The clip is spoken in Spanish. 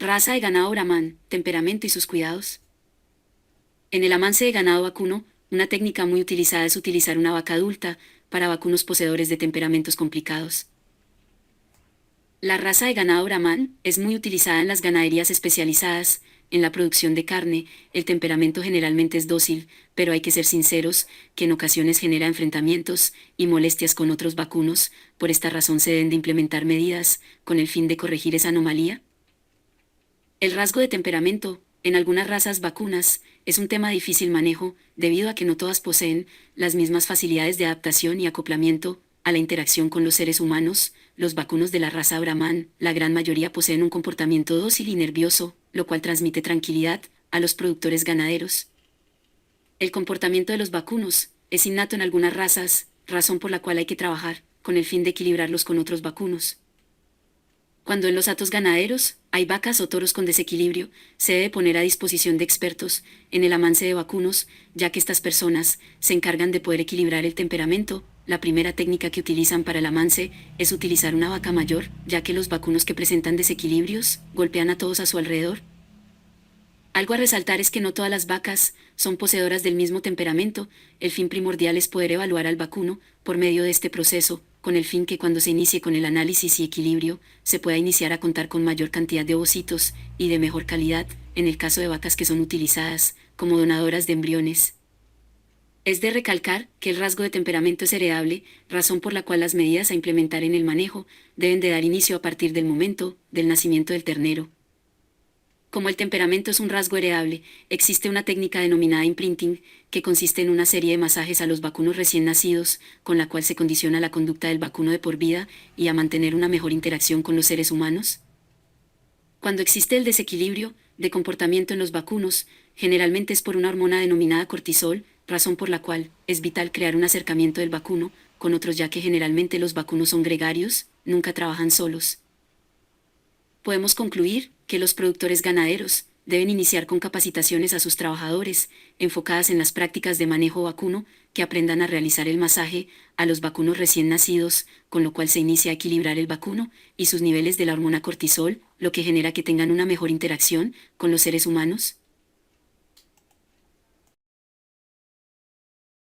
Raza de ganado Brahman, temperamento y sus cuidados. En el amance de ganado vacuno, una técnica muy utilizada es utilizar una vaca adulta para vacunos poseedores de temperamentos complicados. La raza de ganado Brahman es muy utilizada en las ganaderías especializadas. En la producción de carne, el temperamento generalmente es dócil, pero hay que ser sinceros, que en ocasiones genera enfrentamientos y molestias con otros vacunos. Por esta razón se deben de implementar medidas con el fin de corregir esa anomalía. El rasgo de temperamento, en algunas razas vacunas, es un tema de difícil manejo, debido a que no todas poseen las mismas facilidades de adaptación y acoplamiento a la interacción con los seres humanos. Los vacunos de la raza Brahman, la gran mayoría poseen un comportamiento dócil y nervioso, lo cual transmite tranquilidad a los productores ganaderos. El comportamiento de los vacunos es innato en algunas razas, razón por la cual hay que trabajar con el fin de equilibrarlos con otros vacunos. Cuando en los hatos ganaderos hay vacas o toros con desequilibrio, se debe poner a disposición de expertos en el amance de vacunos, ya que estas personas se encargan de poder equilibrar el temperamento. La primera técnica que utilizan para el amance es utilizar una vaca mayor, ya que los vacunos que presentan desequilibrios golpean a todos a su alrededor. Algo a resaltar es que no todas las vacas son poseedoras del mismo temperamento. El fin primordial es poder evaluar al vacuno por medio de este proceso, con el fin que cuando se inicie con el análisis y equilibrio, se pueda iniciar a contar con mayor cantidad de ovocitos y de mejor calidad, en el caso de vacas que son utilizadas como donadoras de embriones. Es de recalcar que el rasgo de temperamento es heredable, razón por la cual las medidas a implementar en el manejo deben de dar inicio a partir del momento del nacimiento del ternero. Como el temperamento es un rasgo heredable, existe una técnica denominada imprinting, que consiste en una serie de masajes a los vacunos recién nacidos, con la cual se condiciona la conducta del vacuno de por vida y a mantener una mejor interacción con los seres humanos. Cuando existe el desequilibrio de comportamiento en los vacunos, generalmente es por una hormona denominada cortisol, razón por la cual es vital crear un acercamiento del vacuno con otros, ya que generalmente los vacunos son gregarios, nunca trabajan solos. Podemos concluir que los productores ganaderos deben iniciar con capacitaciones a sus trabajadores, enfocadas en las prácticas de manejo vacuno, que aprendan a realizar el masaje a los vacunos recién nacidos, con lo cual se inicia a equilibrar el vacuno y sus niveles de la hormona cortisol, lo que genera que tengan una mejor interacción con los seres humanos.